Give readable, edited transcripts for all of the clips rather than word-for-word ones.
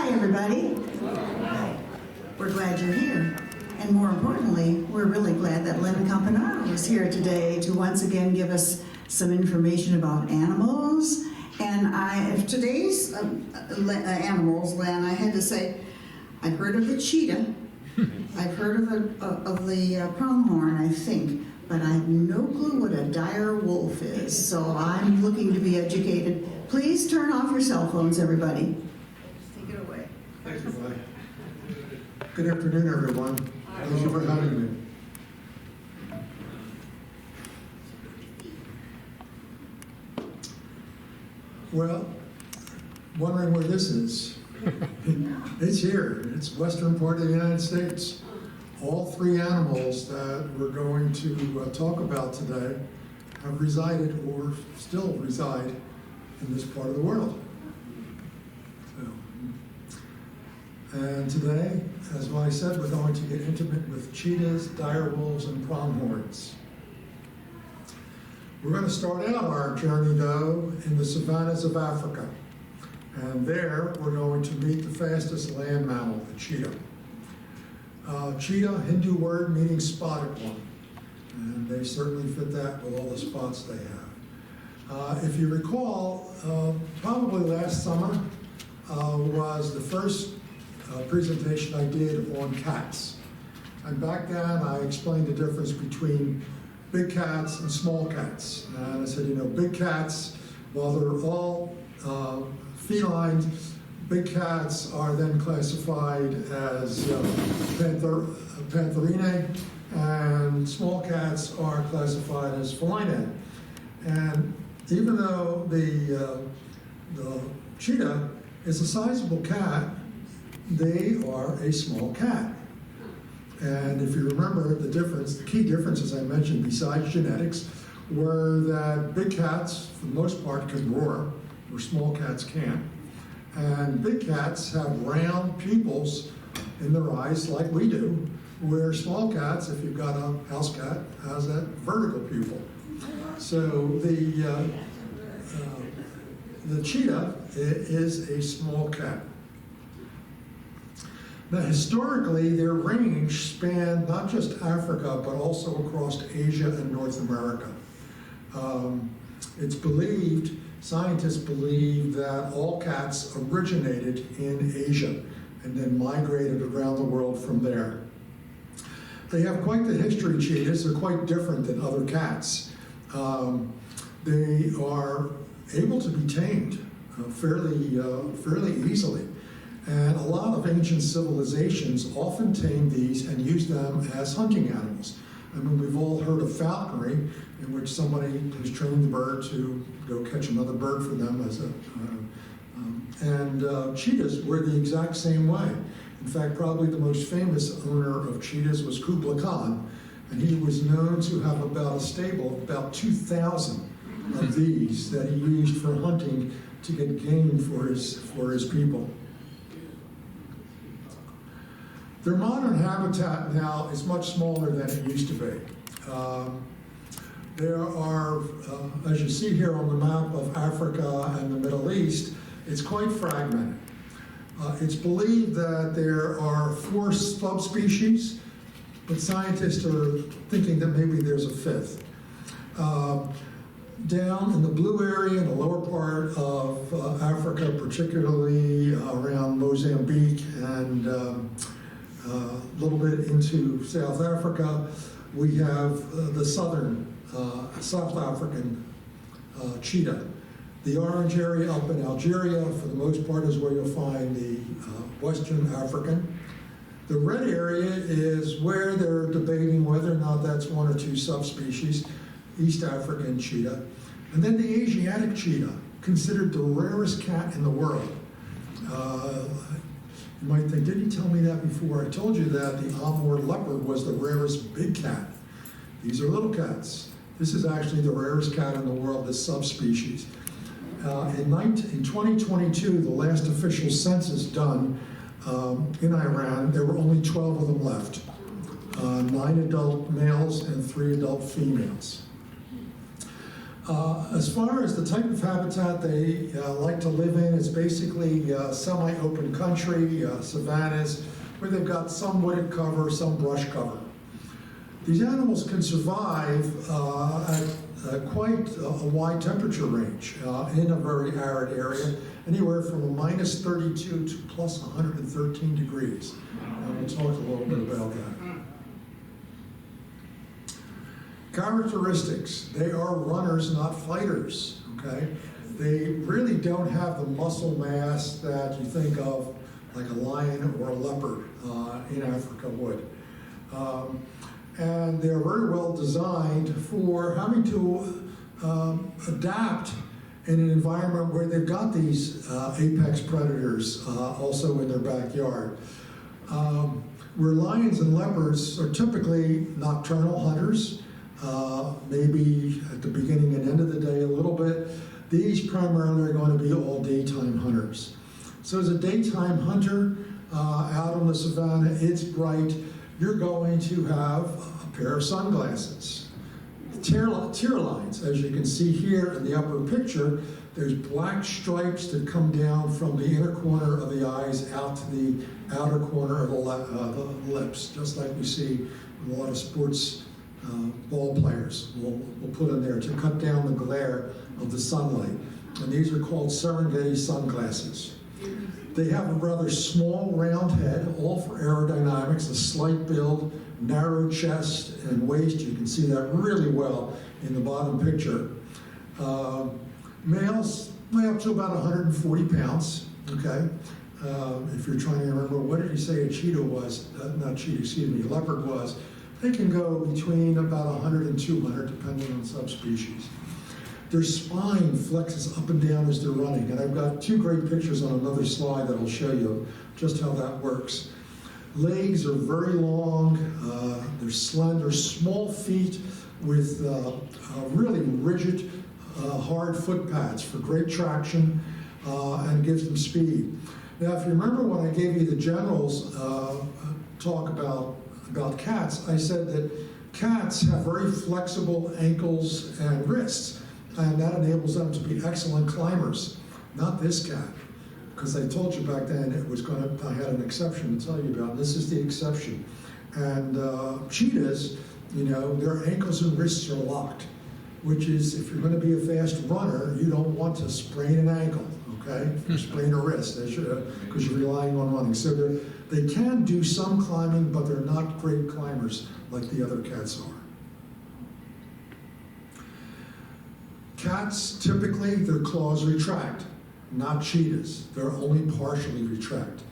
Hi, everybody. We're glad you're here. And more importantly, we're really glad that Len Campanaro is here today to once again give us some information about animals. And if today's animals, Len, I had to say, I've heard of the cheetah. I've heard of the pronghorn, I think, but I have no clue what a dire wolf is. So I'm looking to be educated. Please turn off your cell phones, everybody. Take it away. Thank you, Mike. Good afternoon, everyone. Thank you for having me. Well, wondering where this is? It's here. It's western part of the United States. All three animals that we're going to talk about today have resided or still reside in this part of the world. And today, as I said, we're going to get intimate with cheetahs, dire wolves, and pronghorns. We're going to start out our journey, though, in the savannas of Africa. And there, we're going to meet the fastest land mammal, the cheetah. Cheetah, Hindu word meaning spotted one. And they certainly fit that with all the spots they have. If you recall, probably last summer was the first presentation I did on cats. And back then, I explained the difference between big cats and small cats. And I said, big cats, while they're all feline, big cats are then classified as pantherinae, and small cats are classified as felinae. And even though the cheetah is a sizable cat, they are a small cat. And if you remember the difference, the key difference, as I mentioned, besides genetics, were that big cats, for the most part, can roar, where small cats can't. And big cats have round pupils in their eyes like we do, where small cats, if you've got a house cat, has that vertical pupil. So the cheetah is a small cat. Now, historically, their range spanned not just Africa, but also across Asia and North America. It's believed, scientists believe, that all cats originated in Asia and then migrated around the world from there. They have quite the history, cheetahs. They're quite different than other cats. They are able to be tamed fairly easily. And a lot of ancient civilizations often tamed these and used them as hunting animals. I mean, we've all heard of falconry, in which somebody has trained the bird to go catch another bird for them as cheetahs were the exact same way. In fact, probably the most famous owner of cheetahs was Kublai Khan, and he was known to have about a stable of about 2,000 of these that he used for hunting to get game for his people. Their modern habitat now is much smaller than it used to be. There are, as you see here on the map of Africa and the Middle East, it's quite fragmented. It's believed that there are 4 subspecies, but scientists are thinking that maybe there's a 5th. Down in the blue area in the lower part of Africa, particularly around Mozambique and a little bit into South Africa, we have the southern South African cheetah. The orange area up in Algeria, for the most part, is where you'll find the Western African. The red area is where they're debating whether or not that's 1 or 2 subspecies, East African cheetah. And then the Asiatic cheetah, considered the rarest cat in the world. You might think, didn't you tell me that before? I told you that the Amur leopard was the rarest big cat. These are little cats. This is actually the rarest cat in the world, this subspecies. In 2022, the last official census done in Iran, there were only 12 of them left. 9 adult males and 3 adult females. As far as the type of habitat they like to live in, it's basically semi-open country, savannas, where they've got some wooded cover, some brush cover. These animals can survive at quite a wide temperature range in a very arid area, anywhere from a minus 32 to plus 113 degrees. And we'll talk a little bit about that. Characteristics: they are runners, not fighters, okay? They really don't have the muscle mass that you think of like a lion or a leopard in Africa would. And they're very well designed for having to adapt in an environment where they've got these apex predators also in their backyard. Where lions and leopards are typically nocturnal hunters, maybe at the beginning and end of the day a little bit. These primarily are going to be all daytime hunters. So as a daytime hunter out on the savannah, it's bright. You're going to have a pair of sunglasses. Tear lines, as you can see here in the upper picture, there's black stripes that come down from the inner corner of the eyes out to the outer corner of the lips, just like we see with a lot of sports ball players will put in there to cut down the glare of the sunlight. And these are called Serengeti sunglasses. They have a rather small round head, all for aerodynamics, a slight build, narrow chest and waist. You can see that really well in the bottom picture. Males weigh up to about 140 pounds, okay? If you're trying to remember, what did he say a cheetah was? Not cheetah, excuse me, a leopard was. They can go between about 100 and 200, depending on subspecies. Their spine flexes up and down as they're running, and I've got two great pictures on another slide that will show you just how that works. Legs are very long, they're slender, small feet with really rigid, hard foot pads for great traction and gives them speed. Now, if you remember when I gave you the general's talk about cats, I said that cats have very flexible ankles and wrists, and that enables them to be excellent climbers. Not this cat, because I told you back then I had an exception to tell you about. This is the exception. And cheetahs, their ankles and wrists are locked, which is, if you're going to be a fast runner, you don't want to sprain an ankle, okay? Or sprain a wrist, because you're relying on running. So they can do some climbing, but they're not great climbers like the other cats are. Cats, typically, their claws retract. Not cheetahs. They're only partially retract.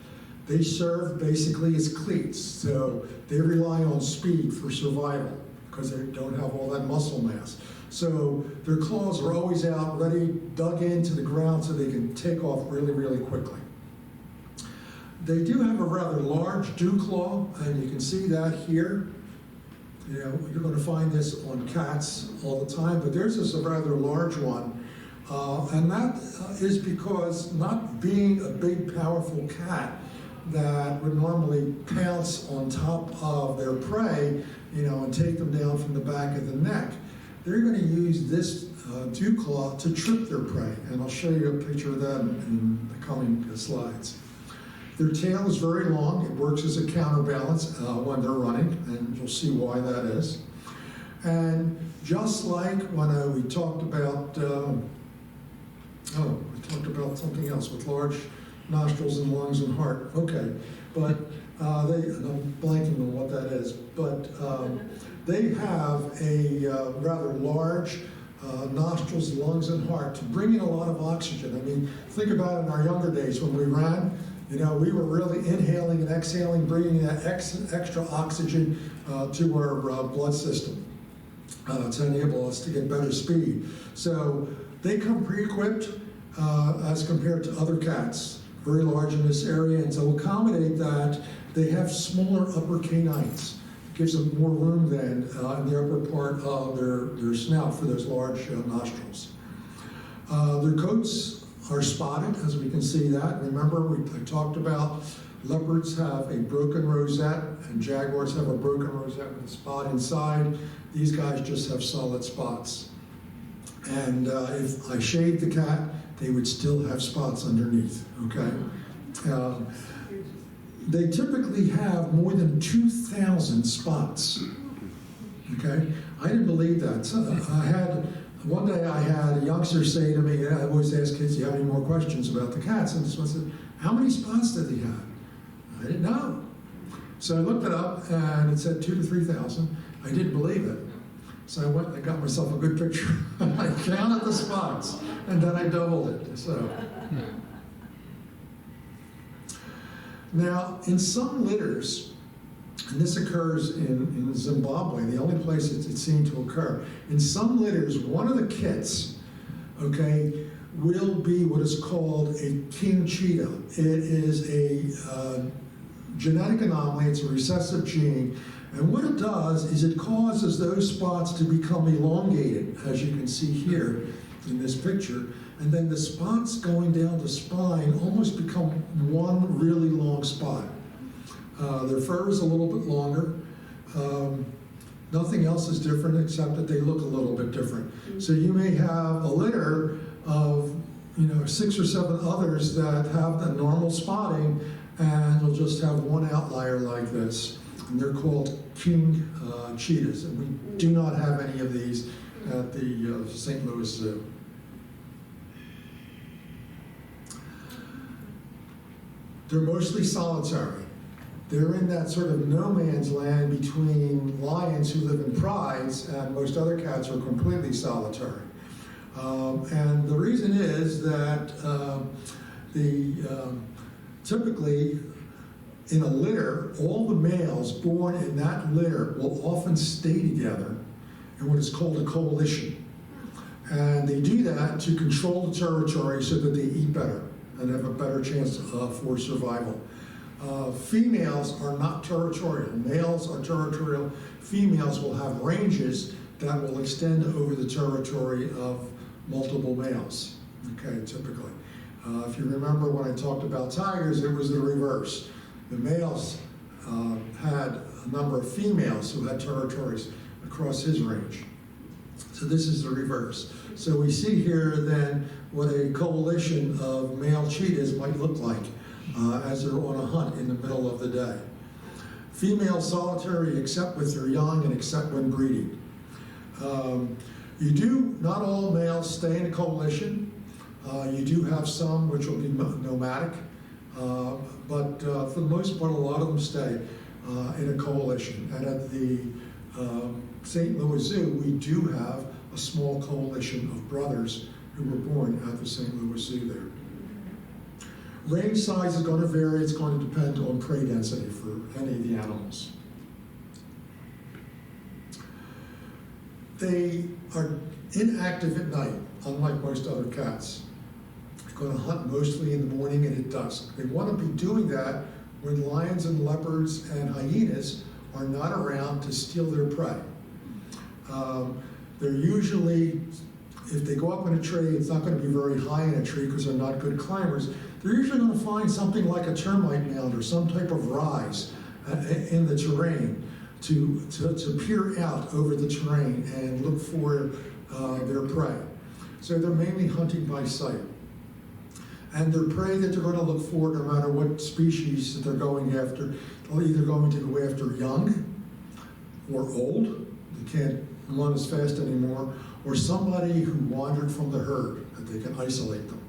They serve basically as cleats, so they rely on speed for survival because they don't have all that muscle mass. So their claws are always out, ready, dug into the ground so they can take off really, really quickly. They do have a rather large dew claw, and you can see that here. You're going to find this on cats all the time, but theirs is a rather large one. And that is because, not being a big, powerful cat that would normally pounce on top of their prey, and take them down from the back of the neck, they're going to use this dew claw to trip their prey. And I'll show you a picture of that in the coming slides. Their tail is very long. It works as a counterbalance when they're running, and you'll see why that is. And just like when we talked about something else with large nostrils and lungs and heart. Okay, but I'm blanking on what that is. But they have a rather large nostrils, lungs, and heart to bring in a lot of oxygen. I mean, think about it in our younger days when we ran. We were really inhaling and exhaling, bringing that extra oxygen to our blood system to enable us to get better speed. So they come pre-equipped as compared to other cats, very large in this area, and to accommodate that, they have smaller upper canines. It gives them more room then in the upper part of their snout for those large nostrils. Their coats are spotted, as we can see that. Remember, I talked about leopards have a broken rosette and jaguars have a broken rosette with a spot inside. These guys just have solid spots. And if I shaved the cat, they would still have spots underneath, okay? They typically have more than 2,000 spots, okay? I didn't believe that. So one day I had a youngster say to me, I always ask kids, do you have any more questions about the cats? And so I said, how many spots did he have? I didn't know. So I looked it up and it said 2,000 to 3,000. I didn't believe it. So I went and I got myself a good picture. I counted the spots and then I doubled it. So. Now, in some litters, and this occurs in Zimbabwe, the only place it seemed to occur, in some litters, one of the kits, okay, will be what is called a king cheetah. It is a genetic anomaly, it's a recessive gene, and what it does is it causes those spots to become elongated, as you can see here in this picture, and then the spots going down the spine almost become one really long spot. Their fur is a little bit longer. Nothing else is different except that they look a little bit different. So you may have a litter of 6 or 7 others that have the normal spotting, and you'll just have one outlier like this. And they're called king cheetahs, and we do not have any of these at the St. Louis Zoo. They're mostly solitary. They're in that sort of no man's land between lions who live in prides, and most other cats are completely solitary. And the reason is that typically in a litter, all the males born in that litter will often stay together in what is called a coalition. And they do that to control the territory so that they eat better and have a better chance for survival. Females are not territorial. Males are territorial. Females will have ranges that will extend over the territory of multiple males, okay, typically. If you remember when I talked about tigers, it was the reverse. The males had a number of females who had territories across his range. So this is the reverse. So we see here then what a coalition of male cheetahs might look like as they're on a hunt in the middle of the day. Female solitary except with their young and except when breeding. Not all males stay in a coalition. You do have some which will be nomadic, but for the most part, a lot of them stay in a coalition. And at the St. Louis Zoo, we do have a small coalition of brothers who were born at the St. Louis Zoo there. Range size is going to vary. It's going to depend on prey density for any of the animals. They are inactive at night, unlike most other cats. They're going to hunt mostly in the morning and at dusk. They want to be doing that when lions and leopards and hyenas are not around to steal their prey. They're usually, if they go up in a tree, it's not going to be very high in a tree because they're not good climbers. They're usually going to find something like a termite mound or some type of rise in the terrain to peer out over the terrain and look for their prey. So they're mainly hunting by sight. And their prey that they're going to look for, no matter what species that they're going after, they're either going to go after young or old. They can't run as fast anymore, or somebody who wandered from the herd, that they can isolate them.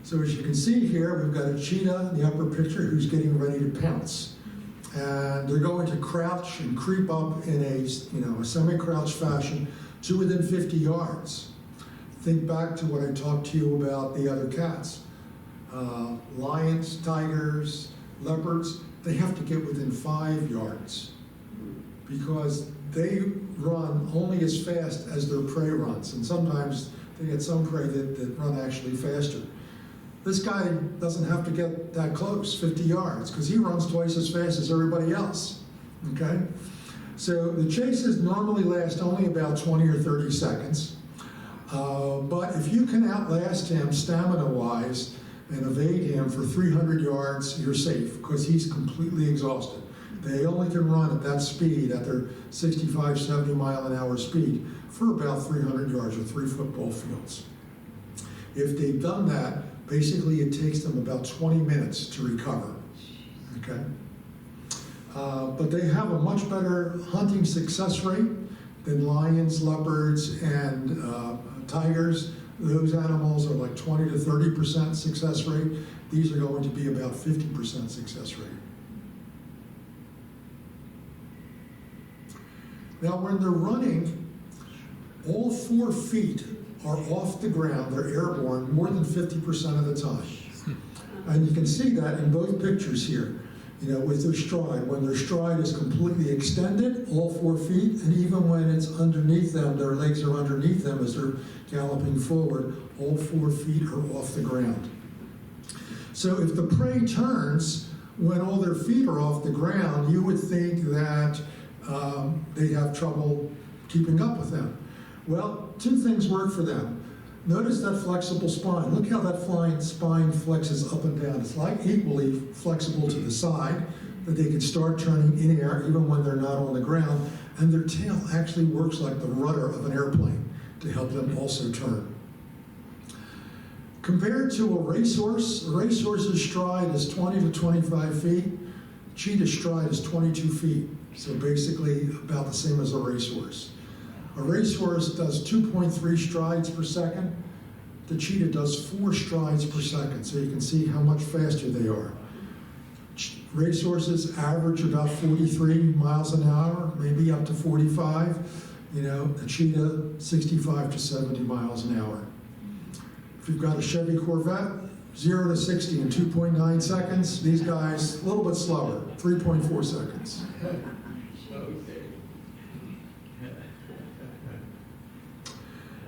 So as you can see here, we've got a cheetah in the upper picture who's getting ready to pounce. And they're going to crouch and creep up in a semi-crouch fashion to within 50 yards. Think back to what I talked to you about the other cats. Lions, tigers, leopards, they have to get within 5 yards because they run only as fast as their prey runs. And sometimes they get some prey that run actually faster. This guy doesn't have to get that close, 50 yards, because he runs twice as fast as everybody else, okay? So the chases normally last only about 20 or 30 seconds. But if you can outlast him stamina-wise and evade him for 300 yards, you're safe, because he's completely exhausted. They only can run at that speed, at their 65, 70 mile an hour speed, for about 300 yards or 3 football fields. If they've done that, basically it takes them about 20 minutes to recover, okay? But they have a much better hunting success rate than lions, leopards, and tigers. Those animals are like 20 to 30% success rate. These are going to be about 50% success rate. Now, when they're running, all 4 feet are off the ground. They're airborne more than 50% of the time. And you can see that in both pictures here, you know, with their stride. When their stride is completely extended, all 4 feet, and even when it's underneath them, their legs are underneath them as they're galloping forward, all 4 feet are off the ground. So if the prey turns when all their feet are off the ground, you would think that they have trouble keeping up with them. Well, 2 things work for them. Notice that flexible spine. Look how that spine flexes up and down. It's like equally flexible to the side, that they can start turning in air even when they're not on the ground. And their tail actually works like the rudder of an airplane to help them also turn. Compared to a racehorse's stride is 20 to 25 feet. Cheetah's stride is 22 feet. So basically about the same as a racehorse. A racehorse does 2.3 strides per second. The cheetah does 4 strides per second, so you can see how much faster they are. Racehorses average about 43 miles an hour, maybe up to 45. You know, a cheetah, 65 to 70 miles an hour. If you've got a Chevy Corvette, 0 to 60 in 2.9 seconds. These guys, a little bit slower, 3.4 seconds.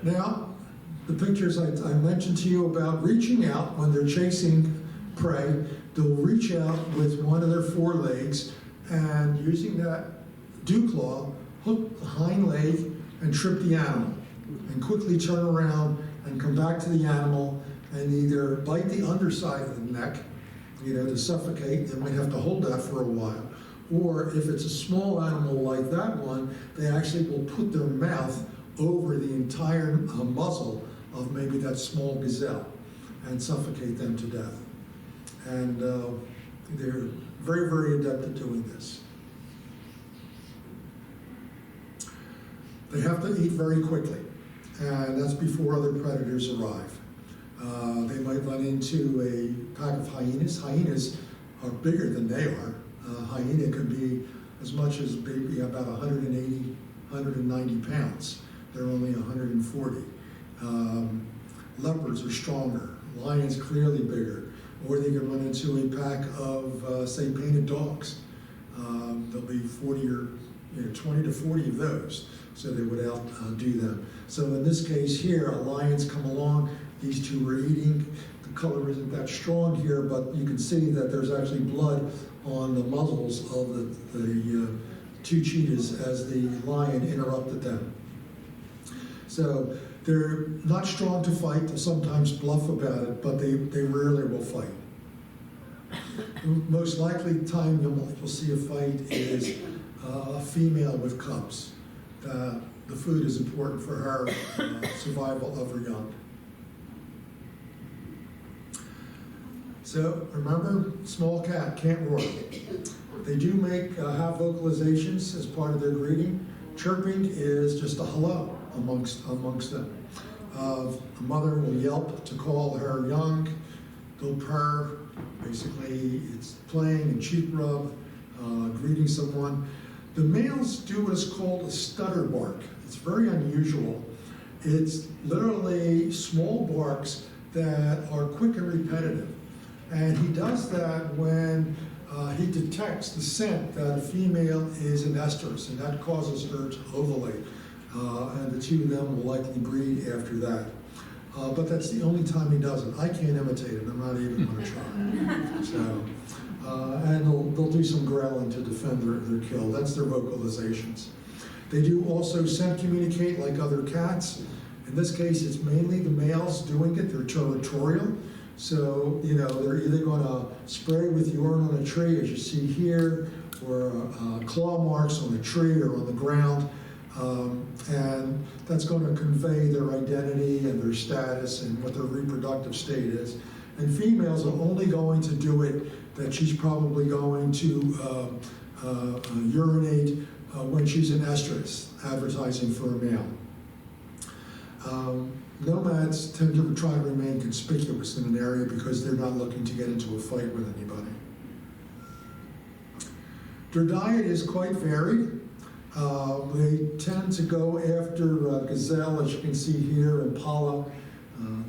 Now, the pictures I mentioned to you about reaching out when they're chasing prey, they'll reach out with one of their forelegs and using that dew claw, hook the hind leg and trip the animal and quickly turn around and come back to the animal and either bite the underside of the neck, you know, to suffocate. They might have to hold that for a while. Or if it's a small animal like that one, they actually will put their mouth over the entire muzzle of maybe that small gazelle and suffocate them to death. And they're very, very adept at doing this. They have to eat very quickly, and that's before other predators arrive. They might run into a pack of hyenas. Hyenas are bigger than they are. Hyena can be as much as maybe about 180, 190 pounds. They're only 140. Leopards are stronger. Lions clearly bigger. Or they can run into a pack of, say, painted dogs. There'll be 40 or 20 to 40 of those, so they would outdo them. So in this case here, a lion's come along. These two are eating. The color isn't that strong here, but you can see that there's actually blood on the muzzles of the 2 cheetahs as the lion interrupted them. So they're not strong to fight. They'll sometimes bluff about it, but they rarely will fight. The most likely time you'll see a fight is a female with cubs. The food is important for her survival of her young. So remember, small cat can't roar. They do have vocalizations as part of their greeting. Chirping is just a hello amongst them. A mother will yelp to call her young. They'll purr. Basically, it's playing and cheek rub, greeting someone. The males do what is called a stutter bark. It's very unusual. It's literally small barks that are quick and repetitive. And he does that when he detects the scent that a female is in estrus, and that causes her to ovulate. And the 2 of them will likely breed after that. But that's the only time he does it. I can't imitate it. I'm not even going to try. So, and they'll do some growling to defend their kill. That's their vocalizations. They do also scent communicate like other cats. In this case, it's mainly the males doing it. They're territorial. So, they're either going to spray with urine on a tree, as you see here, for claw marks on a tree or on the ground, and that's going to convey their identity and their status and what their reproductive state is. And females are only going to do it that she's probably going to urinate when she's in estrus, advertising for a male. Nomads tend to try to remain conspicuous in an area because they're not looking to get into a fight with anybody. Their diet is quite varied. They tend to go after gazelle, as you can see here, impala,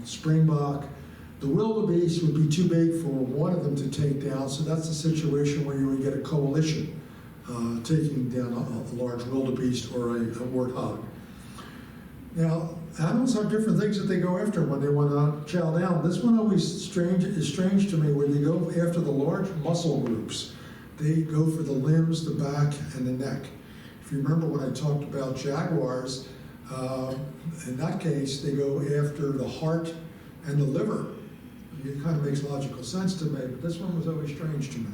springbok. The wildebeest would be too big for one of them to take down, so that's the situation where you would get a coalition taking down a large wildebeest or a warthog. Now, animals have different things that they go after when they want to chow down. This one always is strange to me, where they go after the large muscle groups. They go for the limbs, the back, and the neck. If you remember when I talked about jaguars, in that case, they go after the heart and the liver. It kind of makes logical sense to me, but this one was always strange to me.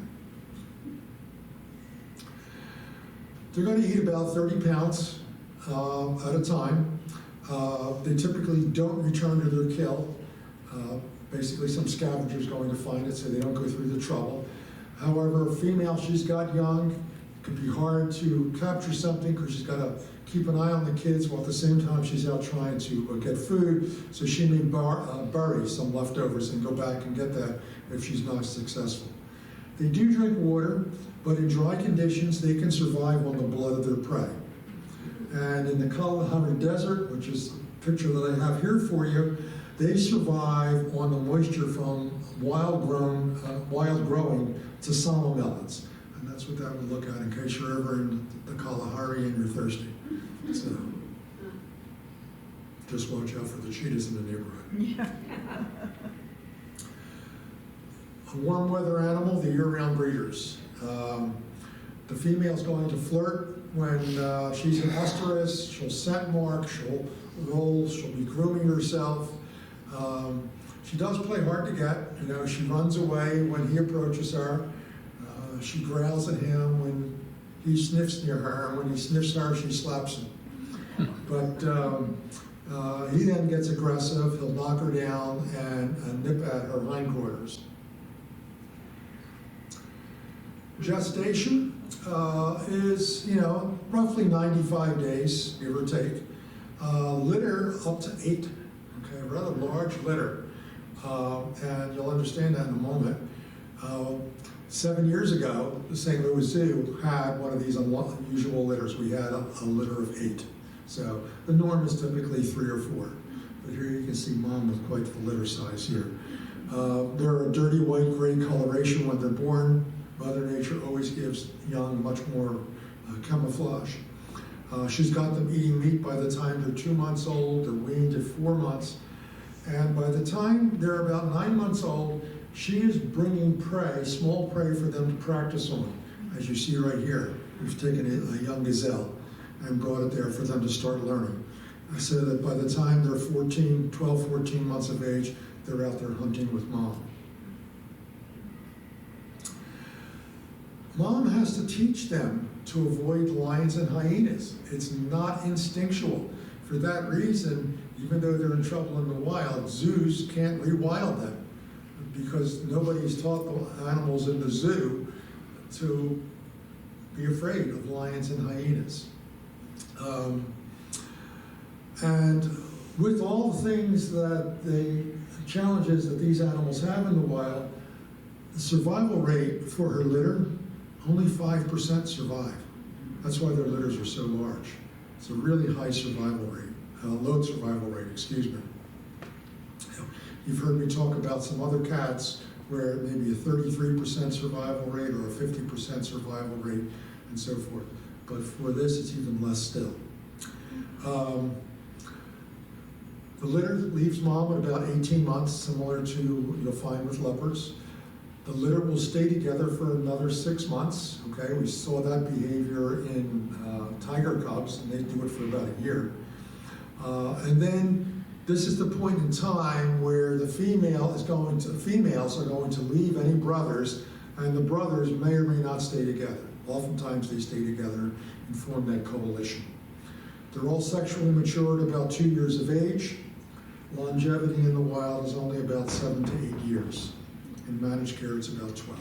They're going to eat about 30 pounds at a time. They typically don't return to their kill. Basically, some scavenger's going to find it, so they don't go through the trouble. However, a female, she's got young. It can be hard to capture something because she's got to keep an eye on the kids while at the same time she's out trying to get food. So she may bury some leftovers and go back and get that if she's not successful. They do drink water, but in dry conditions, they can survive on the blood of their prey. And in the Kalahari Desert, which is the picture that I have here for you, they survive on the moisture from wild-growing Tasama melons. And that's what that would look at in case you're ever in the Kalahari and you're thirsty. So just watch out for the cheetahs in the neighborhood. A warm weather animal, the year-round breeders. The female's going to flirt when she's in estrus. She'll scent mark, she'll roll, she'll be grooming herself. She does play hard to get. You know, she runs away when he approaches her. She growls at him when he sniffs near her, and when he sniffs her, she slaps him. But he then gets aggressive. He'll knock her down and nip at her hindquarters. Gestation is, roughly 95 days, give or take. Litter up to 8. Okay, rather large litter. And you'll understand that in a moment. 7 years ago, the St. Louis Zoo had one of these unusual litters. We had a litter of 8. So the norm is typically 3 or 4. But here you can see Mom with quite the litter size here. They're a dirty white-gray coloration when they're born. Mother Nature always gives young much more camouflage. She's got them eating meat by the time they're 2 months old. They're weaned at 4 months. And by the time they're about 9 months old, she is bringing prey, small prey for them to practice on. As you see right here, we've taken a young gazelle and brought it there for them to start learning. I said that by the time they're 12, 14 months of age, they're out there hunting with Mom. Mom has to teach them to avoid lions and hyenas. It's not instinctual. For that reason, even though they're in trouble in the wild, zoos can't rewild them because nobody's taught the animals in the zoo to be afraid of lions and hyenas. And with all the things the challenges that these animals have in the wild, the survival rate for her litter, only 5% survive. That's why their litters are so large. It's a really high survival rate, low survival rate, excuse me. You've heard me talk about some other cats where it may be a 33% survival rate or a 50% survival rate and so forth. But for this, it's even less still. The litter leaves Mom at about 18 months, similar to you'll find with leopards. The litter will stay together for another 6 months. Okay, we saw that behavior in tiger cubs, and they do it for about a year. And then this is the point in time where the females are going to leave any brothers, and the brothers may or may not stay together. oftentimes they stay together and form that coalition. They're all sexually mature at about 2 years of age. Longevity in the wild is only about 7 to 8 years. In managed care, it's about 12.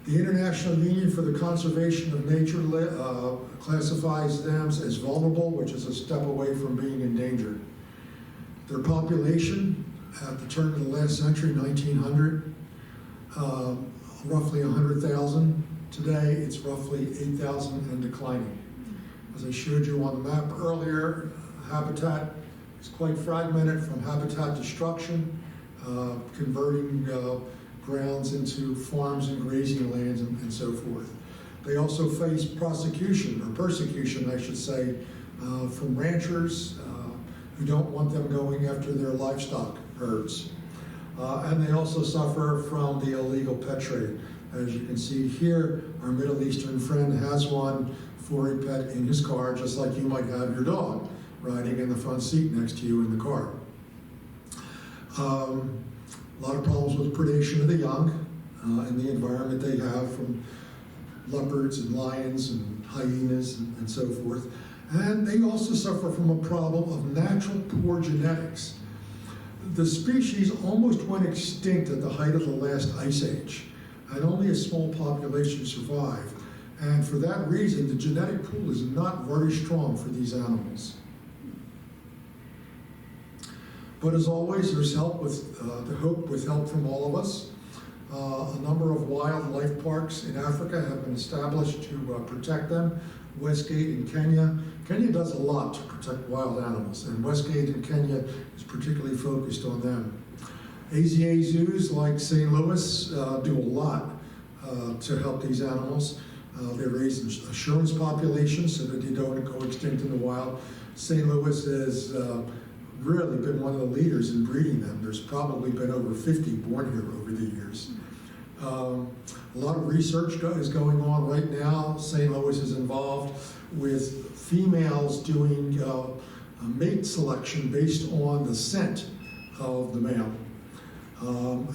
The International Union for the Conservation of Nature classifies them as vulnerable, which is a step away from being endangered. Their population at the turn of the last century, 1900, roughly 100,000. Today, it's roughly 8,000 and declining. As I showed you on the map earlier, habitat is quite fragmented from habitat destruction, converting grounds into farms and grazing lands and so forth. They also face prosecution, or persecution, I should say, from ranchers who don't want them going after their livestock herds. And they also suffer from the illegal pet trade. As you can see here, our Middle Eastern friend has one for a pet in his car, just like you might have your dog riding in the front seat next to you in the car. A lot of problems with predation of the young in the environment they have from leopards and lions and hyenas and so forth. And they also suffer from a problem of natural poor genetics. The species almost went extinct at the height of the last ice age, and only a small population survived. And for that reason, the genetic pool is not very strong for these animals. But as always, there's help with the hope with help from all of us. A number of wildlife parks in Africa have been established to protect them. Westgate in Kenya. Kenya does a lot to protect wild animals, and Westgate in Kenya is particularly focused on them. AZA zoos like St. Louis do a lot to help these animals. They raise assurance populations so that they don't go extinct in the wild. St. Louis has really been one of the leaders in breeding them. There's probably been over 50 born here over the years. A lot of research is going on right now. St. Louis is involved with females doing mate selection based on the scent of the male.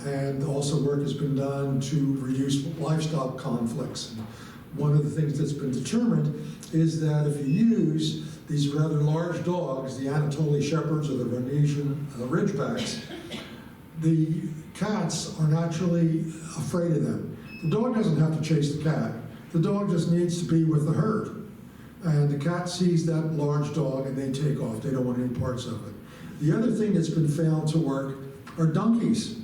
And also work has been done to reduce livestock conflicts. One of the things that's been determined is that if you use these rather large dogs, the Anatoly Shepherds or the Venetian Ridgebacks, the cats are naturally afraid of them. The dog doesn't have to chase the cat. The dog just needs to be with the herd. And the cat sees that large dog and they take off. They don't want any parts of it. The other thing that's been found to work are donkeys.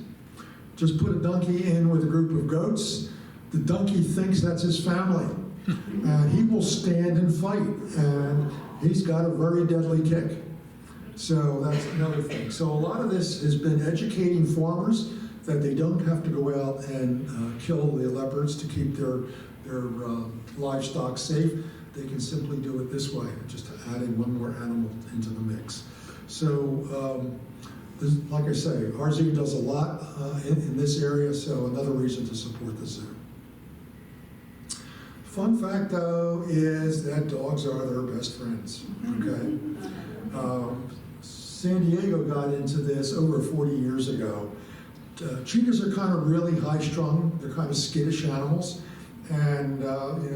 Just put a donkey in with a group of goats. The donkey thinks that's his family. And he will stand and fight. And he's got a very deadly kick. So that's another thing. So a lot of this has been educating farmers that they don't have to go out and kill the leopards to keep their livestock safe. They can simply do it this way, just to add in one more animal into the mix. So, like I say, our zoo does a lot in this area, so another reason to support the zoo. Fun fact, though, is that dogs are their best friends, okay? San Diego got into this over 40 years ago. Cheetahs are kind of really high-strung. They're kind of skittish animals and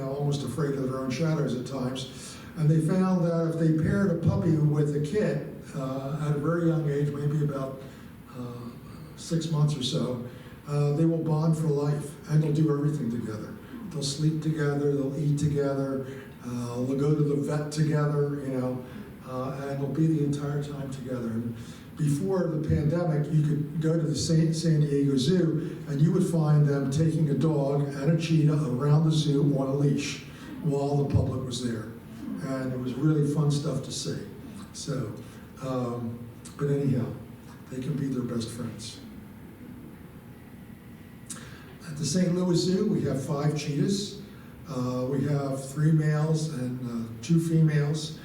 almost afraid of their own shadows at times. And they found that if they paired a puppy with a kid at a very young age, maybe about 6 months or so, they will bond for life and they'll do everything together. They'll sleep together, they'll eat together, they'll go to the vet together, and they'll be the entire time together. And before the pandemic, you could go to the San Diego Zoo and you would find them taking a dog and a cheetah around the zoo on a leash while the public was there. And it was really fun stuff to see. So, but anyhow, they can be their best friends. At the St. Louis Zoo, we have 5 cheetahs. We have 3 males and 2 females.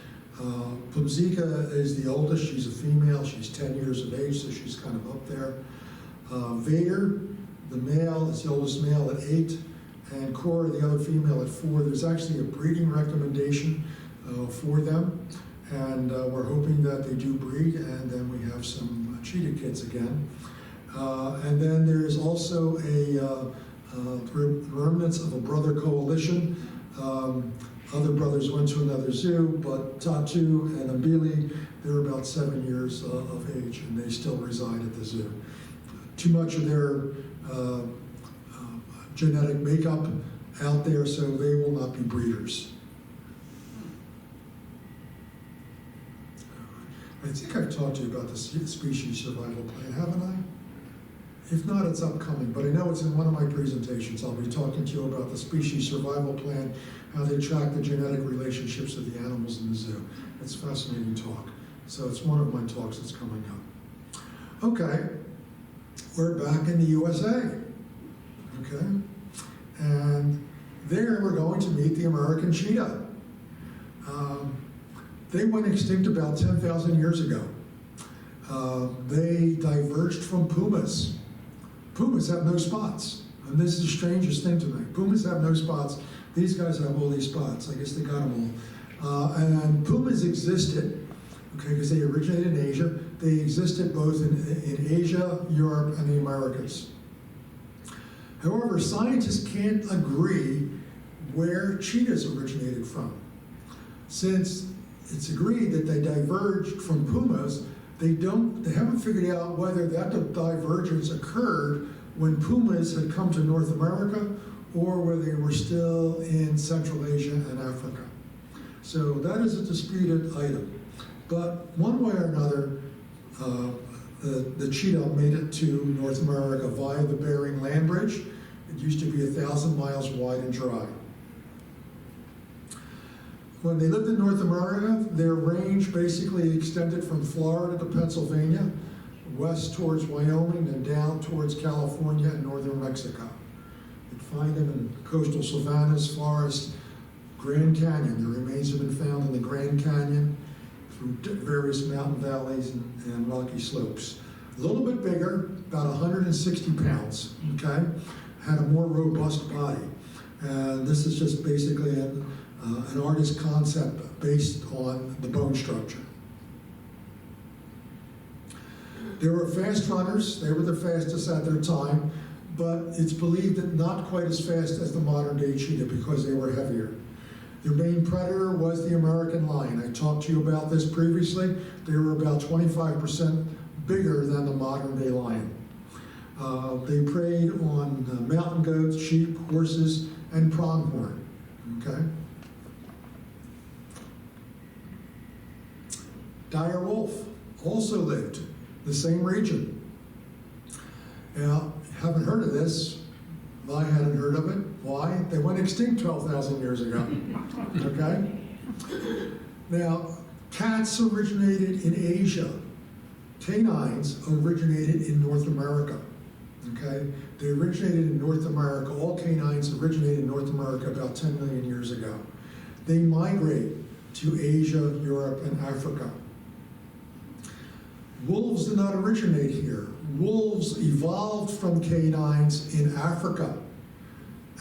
Plumzika is the oldest. She's a female. She's 10 years of age, so she's kind of up there. Vader, the male, is the oldest male at 8, and Cora, the other female, at 4. There's actually a breeding recommendation for them, and we're hoping that they do breed, and then we have some cheetah kids again. And then there's also remnants of a brother coalition. Other brothers went to another zoo, but Tatu and Ambili, they're about 7 years of age, and they still reside at the zoo. Too much of their genetic makeup out there, so they will not be breeders. I think I've talked to you about the species survival plan, haven't I? If not, it's upcoming, but I know it's in one of my presentations. I'll be talking to you about the species survival plan, how they track the genetic relationships of the animals in the zoo. It's a fascinating talk. So it's one of my talks that's coming up. Okay, we're back in the USA. Okay, and there we're going to meet the American cheetah. They went extinct about 10,000 years ago. They diverged from pumas. Pumas have no spots. And this is the strangest thing to me. Pumas have no spots. These guys have all these spots. I guess they got them all. And pumas existed, okay, because they originated in Asia. They existed both in Asia, Europe, and the Americas. However, scientists can't agree where cheetahs originated from. Since it's agreed that they diverged from pumas, they haven't figured out whether that divergence occurred when pumas had come to North America or whether they were still in Central Asia and Africa. So that is a disputed item. But one way or another, the cheetah made it to North America via the Bering Land Bridge. It used to be 1,000 miles wide and dry. When they lived in North America, their range basically extended from Florida to Pennsylvania, west towards Wyoming, and down towards California and northern Mexico. You'd find them in coastal savannas, forests, Grand Canyon. Their remains have been found in the Grand Canyon through various mountain valleys and rocky slopes. A little bit bigger, about 160 pounds, okay? Had a more robust body. And this is just basically an artist's concept based on the bone structure. They were fast runners. They were the fastest at their time, but it's believed that not quite as fast as the modern day cheetah because they were heavier. Their main predator was the American lion. I talked to you about this previously. They were about 25% bigger than the modern day lion. They preyed on mountain goats, sheep, horses, and pronghorn. Okay? Dire wolf also lived in the same region. Now, haven't heard of this. I hadn't heard of it. Why? They went extinct 12,000 years ago. Okay? Now, cats originated in Asia. Canines originated in North America. Okay? They originated in North America. All canines originated in North America about 10 million years ago. They migrate to Asia, Europe, and Africa. Wolves did not originate here. Wolves evolved from canines in Africa,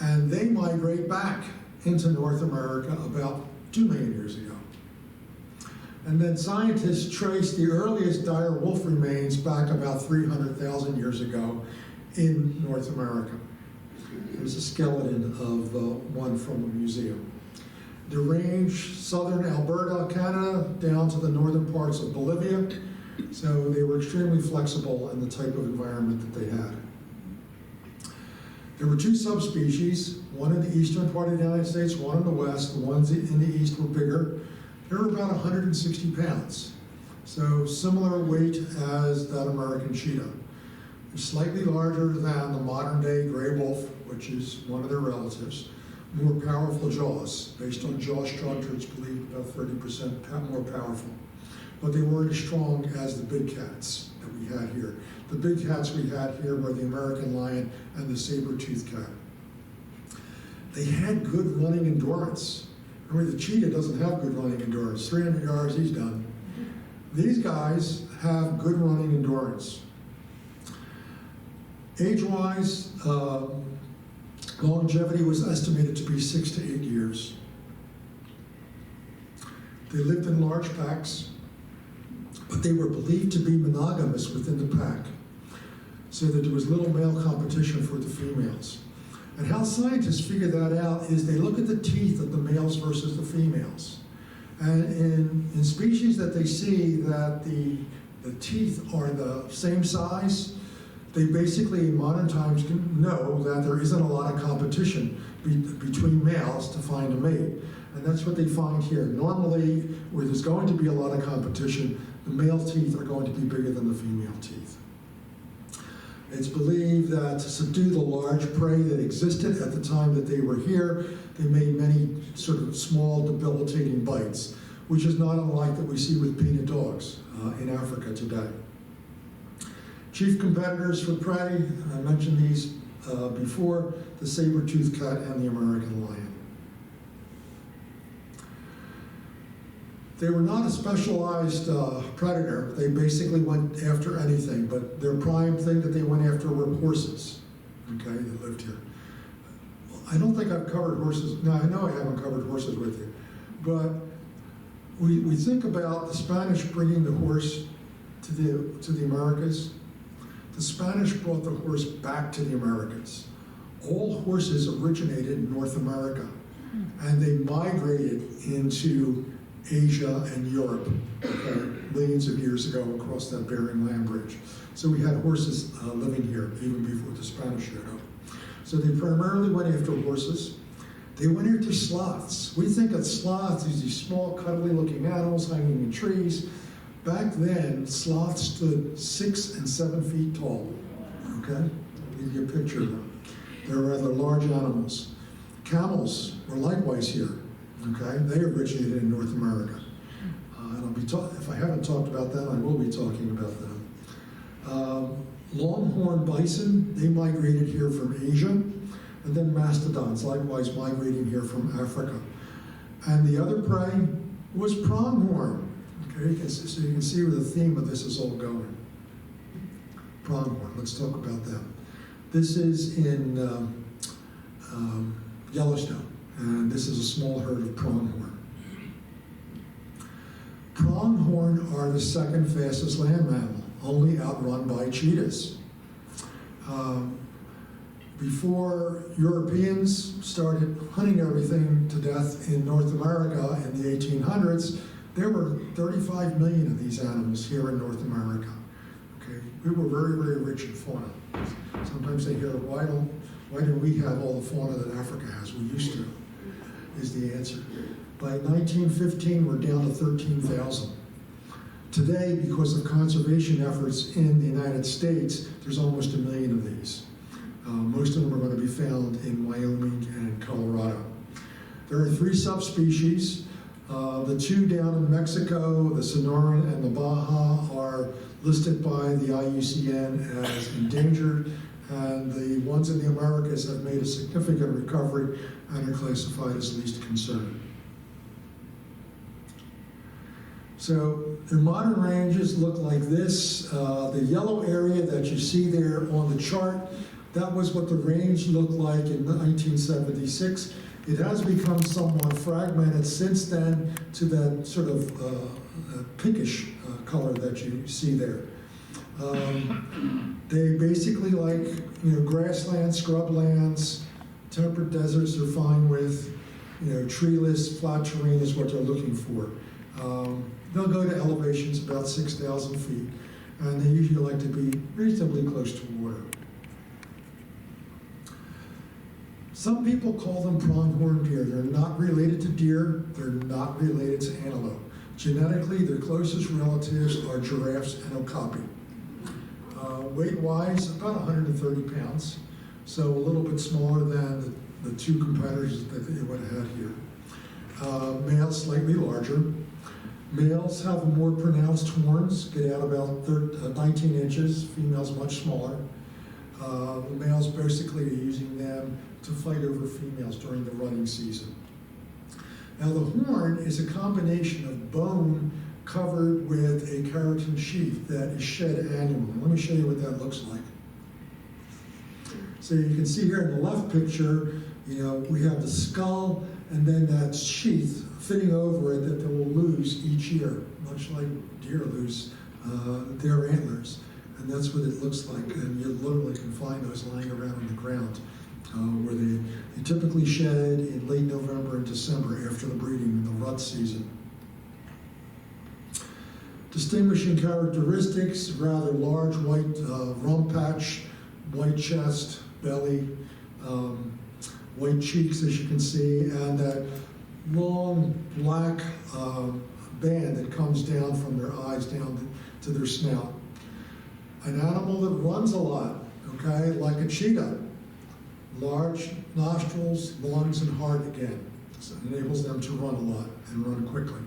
and they migrate back into North America about 2 million years ago. And then scientists traced the earliest dire wolf remains back about 300,000 years ago in North America. There's a skeleton of one from a museum. They range southern Alberta, Canada, down to the northern parts of Bolivia. So they were extremely flexible in the type of environment that they had. There were two subspecies, one in the eastern part of the United States, one in the west. The ones in the east were bigger. They were about 160 pounds. So similar weight as that American cheetah. They're slightly larger than the modern day gray wolf, which is one of their relatives. More powerful jaws. Based on jaw structure, it's believed about 30% more powerful. But they weren't as strong as the big cats that we had here. The big cats we had here were the American lion and the saber-toothed cat. They had good running endurance. Remember, the cheetah doesn't have good running endurance. 300 yards, he's done. These guys have good running endurance. Age-wise, longevity was estimated to be 6 to 8 years. They lived in large packs, but they were believed to be monogamous within the pack. So so that there was little male competition for the females. And how scientists figure that out is they look at the teeth of the males versus the females. And in species that they see that the teeth are the same size, they basically in modern times can know that there isn't a lot of competition between males to find a mate. And that's what they find here. Normally, where there's going to be a lot of competition, the male teeth are going to be bigger than the female teeth. It's believed that to subdue the large prey that existed at the time that they were here, they made many sort of small, debilitating bites, which is not unlike that we see with peanut dogs in Africa today. Chief competitors for prey, I mentioned these before, the saber-toothed cat and the American lion. They were not a specialized predator. They basically went after anything, but their prime thing that they went after were horses, okay, that lived here. I don't think I've covered horses. No, I know I haven't covered horses with you, but we think about the Spanish bringing the horse to the Americas. The Spanish brought the horse back to the Americas. All horses originated in North America, and they migrated into Asia and Europe, okay, millions of years ago across that Bering Land Bridge. So we had horses living here even before the Spanish showed up. So they primarily went after horses. They went after sloths. We think of sloths as these small, cuddly-looking animals hanging in trees. Back then, sloths stood 6 and 7 feet tall. Okay, I'll give you a picture of them. They're rather large animals. Camels were likewise here. Okay, they originated in North America. And if I haven't talked about that, I will be talking about them. Longhorn bison, they migrated here from Asia. And then mastodons, likewise migrating here from Africa. And the other prey was pronghorn. Okay, so you can see where the theme of this is all going. Pronghorn, let's talk about them. This is in Yellowstone. And this is a small herd of pronghorn. Pronghorn are the second fastest land mammal, only outrun by cheetahs. Before Europeans started hunting everything to death in North America in the 1800s, there were 35 million of these animals here in North America. Okay, we were very, very rich in fauna. Sometimes they hear, why don't we have all the fauna that Africa has? We used to, is the answer. By 1915, we're down to 13,000. Today, because of conservation efforts in the United States, there's almost 1 million of these. Most of them are going to be found in Wyoming and Colorado. There are 3 subspecies. The 2 down in Mexico, the Sonoran and the Baja, are listed by the IUCN as endangered, and the ones in the Americas have made a significant recovery and are classified as least concern. So their modern ranges look like this. The yellow area that you see there on the chart, that was what the range looked like in 1976. It has become somewhat fragmented since then to that sort of pinkish color that you see there. They basically like grasslands, scrublands, temperate deserts they're fine with. Treeless, flat terrain is what they're looking for. They'll go to elevations about 6,000 feet, and they usually like to be reasonably close to water. Some people call them pronghorn deer. They're not related to deer. They're not related to antelope. Genetically, their closest relatives are giraffes and okapi. Weight-wise, about 130 pounds, so a little bit smaller than the 2 competitors that they would have had here. Males slightly larger. Males have more pronounced horns, get out about 19 inches. Females much smaller. The males basically are using them to fight over females during the rutting season. Now the horn is a combination of bone covered with a keratin sheath that is shed annually. Let me show you what that looks like. So you can see here in the left picture, we have the skull and then that sheath fitting over it that they will lose each year, much like deer lose their antlers. And that's what it looks like. And you literally can find those lying around on the ground, where they typically shed in late November and December after the breeding in the rut season. Distinguishing characteristics: rather large white rump patch, white chest, belly, white cheeks, as you can see, and that long black band that comes down from their eyes down to their snout. An animal that runs a lot, okay, like a cheetah. Large nostrils, lungs, and heart again. So it enables them to run a lot and run quickly.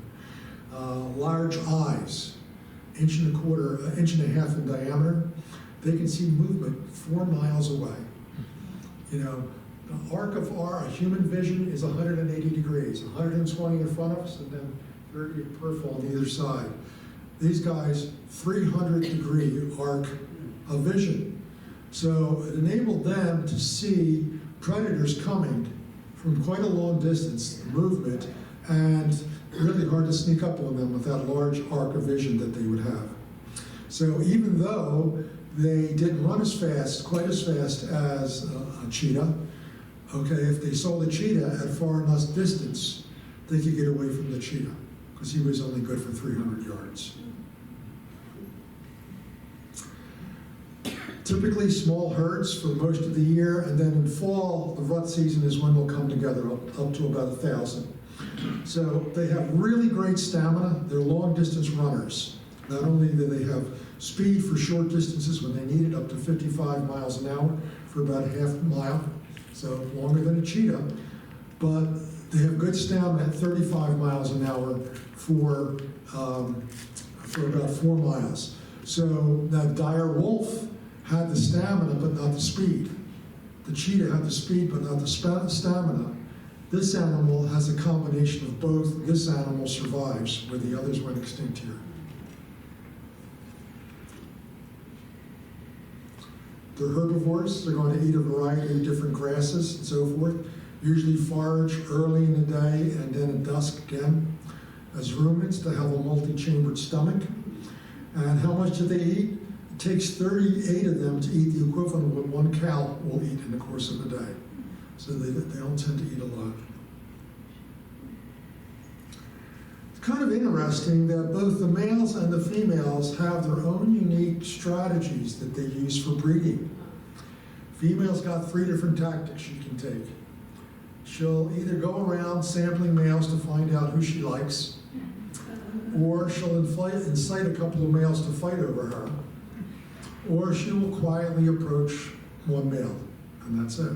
Large eyes, inch and a half in diameter. They can see movement 4 miles away. You know, the arc of a human vision is 180 degrees, 120 in front of us, and then 30 peripheral on either side. These guys, 300-degree arc of vision. So it enabled them to see predators coming from quite a long distance, movement, and really hard to sneak up on them with that large arc of vision that they would have. So even though they didn't run as fast, quite as fast as a cheetah, okay, if they saw the cheetah at far enough distance, they could get away from the cheetah because he was only good for 300 yards. Typically small herds for most of the year, and then in fall, the rut season is when they'll come together up to about 1,000. So they have really great stamina. They're long distance runners. Not only do they have speed for short distances when they need it, up to 55 miles an hour for about a half mile, so longer than a cheetah, but they have good stamina at 35 miles an hour for about 4 miles. So that dire wolf had the stamina but not the speed. The cheetah had the speed but not the stamina. This animal has a combination of both. This animal survives where the others went extinct here. They're herbivores. They're going to eat a variety of different grasses and so forth. Usually forage early in the day and then at dusk again. As ruminants, they have a multi-chambered stomach. And how much do they eat? It takes 38 of them to eat the equivalent of what one cow will eat in the course of a day. So they don't tend to eat a lot. It's kind of interesting that both the males and the females have their own unique strategies that they use for breeding. Female's got 3 different tactics she can take. She'll either go around sampling males to find out who she likes, or she'll incite a couple of males to fight over her, or she will quietly approach one male, and that's it.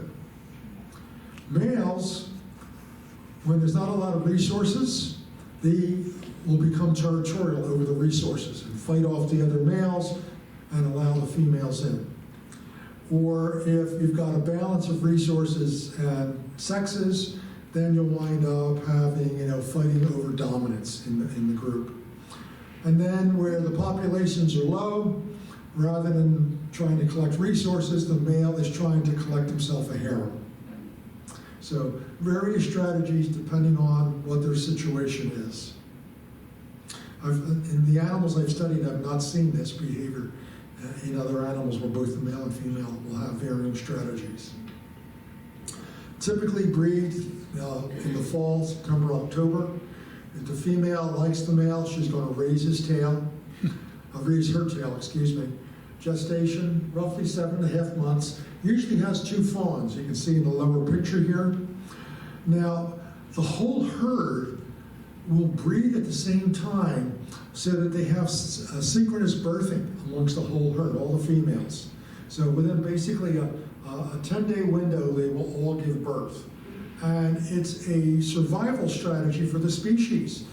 Males, when there's not a lot of resources, they will become territorial over the resources and fight off the other males and allow the females in. Or if you've got a balance of resources and sexes, then you'll wind up having, fighting over dominance in the group. And then where the populations are low, rather than trying to collect resources, the male is trying to collect himself a harem. So various strategies depending on what their situation is. In the animals I've studied, I've not seen this behavior in other animals where both the male and female will have varying strategies. Typically breed in the fall, September, October. If the female likes the male, she's going to raise her tail, excuse me. Gestation, roughly 7.5 months. Usually has 2 fawns. You can see in the lower picture here. Now, the whole herd will breed at the same time so that they have synchronous birthing amongst the whole herd, all the females. So within basically a 10-day window, they will all give birth. And it's a survival strategy for the species.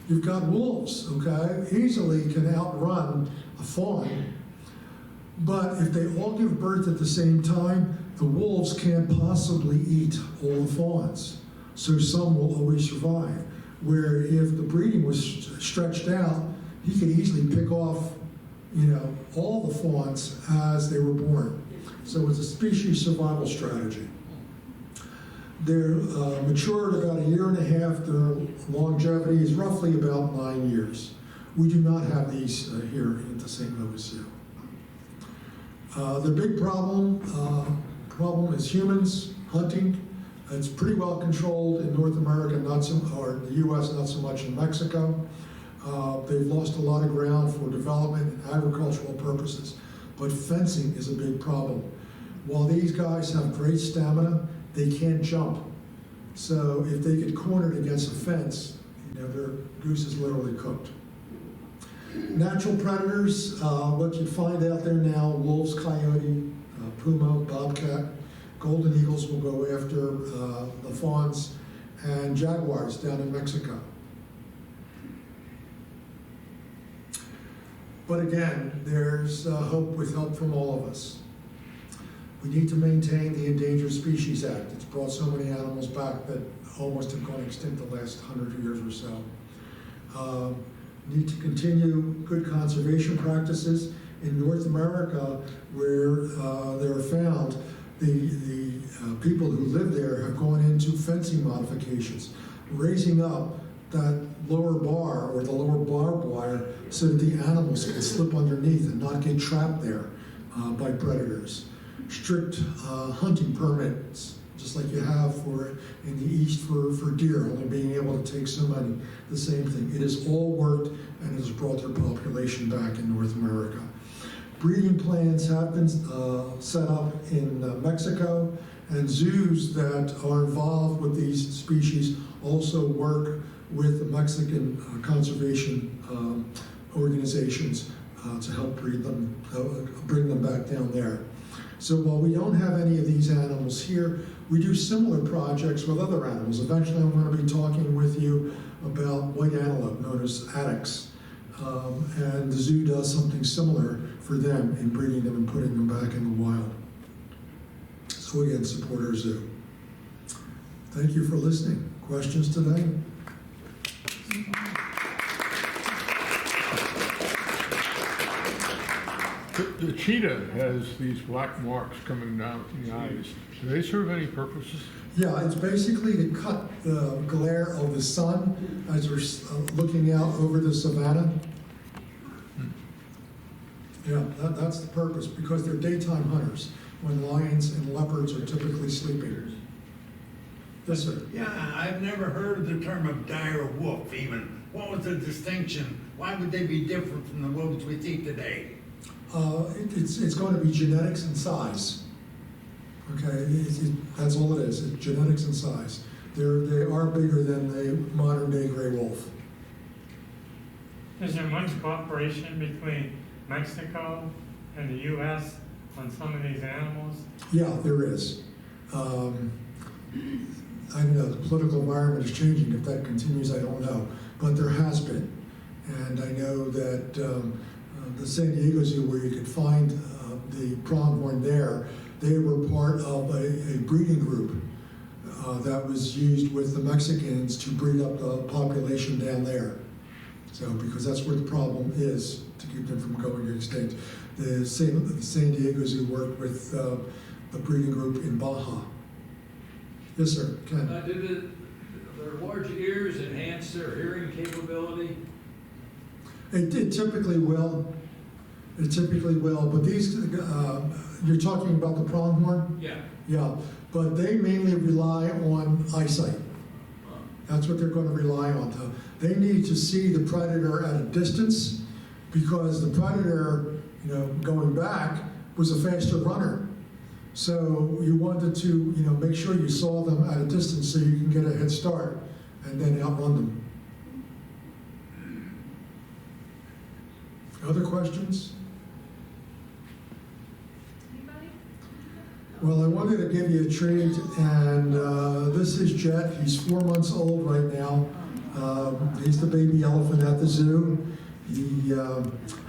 You've got wolves, okay, easily can outrun a fawn. But if they all give birth at the same time, the wolves can't possibly eat all the fawns. So some will always survive. Where if the breeding was stretched out, he could easily pick off, all the fawns as they were born. So it's a species survival strategy. They're mature at about 1.5 years. Their longevity is roughly about 9 years. We do not have these here at the St. Louis Zoo. The big problem is humans hunting. It's pretty well controlled in North America, or in the U.S., not so much in Mexico. They've lost a lot of ground for development and agricultural purposes, but fencing is a big problem. While these guys have great stamina, they can't jump. So if they get cornered against a fence, their goose is literally cooked. Natural predators, what you find out there now: wolves, coyote, puma, bobcat. Golden eagles will go after the fawns, and jaguars down in Mexico. But again, there's hope with help from all of us. We need to maintain the Endangered Species Act. It's brought so many animals back that almost have gone extinct the last 100 years or so. Need to continue good conservation practices. In North America, where they're found, the people who live there have gone into fencing modifications, raising up that lower bar or the lower barbed wire so that the animals can slip underneath and not get trapped there by predators. Strict hunting permits, just like you have in the East for deer, only being able to take so many. The same thing. It has all worked, and it has brought their population back in North America. Breeding plans have been set up in Mexico, and zoos that are involved with these species also work with the Mexican conservation organizations to help breed them, bring them back down there. So while we don't have any of these animals here, we do similar projects with other animals. Eventually I'm going to be talking with you about white antelope, known as addax. And the zoo does something similar for them in breeding them and putting them back in the wild. So again, support our zoo. Thank you for listening. Questions today? The cheetah has these black marks coming down the eyes. Do they serve any purposes? Yeah, it's basically to cut the glare of the sun as we're looking out over the savannah. Yeah, that's the purpose, because they're daytime hunters when lions and leopards are typically sleeping. Yes, sir. Yeah, I've never heard of the term of dire wolf even. What was the distinction? Why would they be different from the wolves we see today? It's going to be genetics and size. Okay, that's all it is. It's genetics and size. They are bigger than the modern day gray wolf. Is there much cooperation between Mexico and the U.S. on some of these animals? Yeah, there is. I don't know, the political environment is changing. If that continues, I don't know. But there has been. And I know that the San Diego Zoo, where you could find the pronghorn there, they were part of a breeding group that was used with the Mexicans to breed up the population down there. So, because that's where the problem is, to keep them from going extinct. The San Diego Zoo worked with the breeding group in Baja. Yes, sir. Ken. Did their large ears enhance their hearing capability? It typically will. It typically will. But these, you're talking about the pronghorn? Yeah. Yeah. But they mainly rely on eyesight. That's what they're going to rely on. They need to see the predator at a distance, because the predator, going back, was a faster runner. So you wanted to, make sure you saw them at a distance so you can get a head start and then outrun them. Other questions? Anybody? Well, I wanted to give you a treat, and this is Jet. He's 4 months old right now. He's the baby elephant at the zoo. He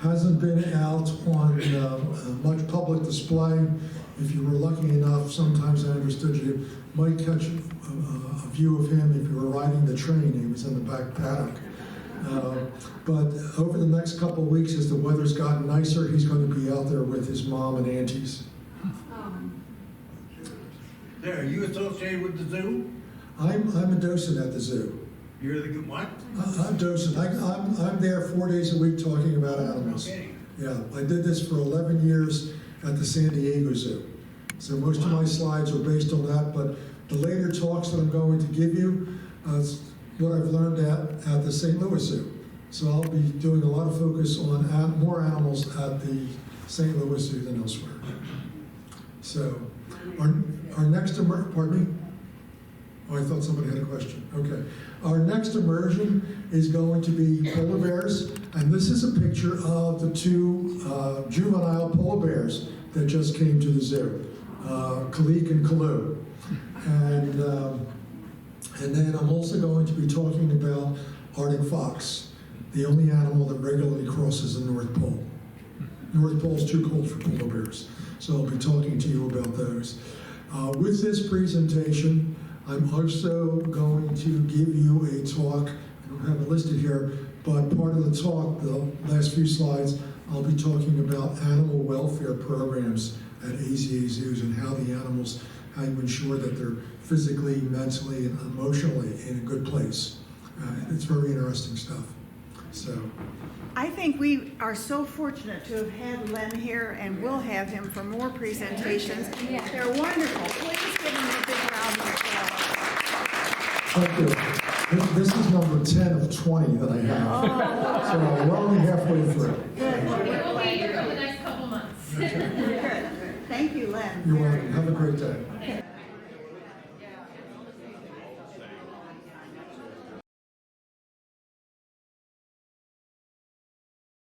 hasn't been out on much public display. If you were lucky enough, sometimes I understood you might catch a view of him if you were riding the train. He was in the back paddock. But over the next couple of weeks, as the weather's gotten nicer, he's going to be out there with his mom and aunties. There, are you associated with the zoo? I'm a docent at the zoo. You're the what? I'm docent. I'm there 4 days a week talking about animals. Okay. Yeah, I did this for 11 years, at the San Diego Zoo. So most of my slides are based on that, but the later talks that I'm going to give you is what I've learned at the St. Louis Zoo. So I'll be doing a lot of focus on more animals at the St. Louis Zoo than elsewhere. So our next pardon me? Oh, I thought somebody had a question. Okay. Our next immersion is going to be polar bears, and this is a picture of the two juvenile polar bears that just came to the zoo, Khalik and Kalu. And then I'm also going to be talking about Arctic fox, the only animal that regularly crosses the North Pole. North Pole is too cold for polar bears, so I'll be talking to you about those. With this presentation, I'm also going to give you a talk. I don't have it listed here, but part of the talk, the last few slides, I'll be talking about animal welfare programs at AZA zoos and how the animals, how you ensure that they're physically, mentally, and emotionally in a good place. It's very interesting stuff. So, I think we are so fortunate to have had Len here, and we'll have him for more presentations. They're wonderful. Please give him a big round of applause. thank you. This is number 10 of 20 that I have. So we're only halfway through. Good. We'll be here for the next couple months. Good. Thank you, Len. You're welcome. Have a great day.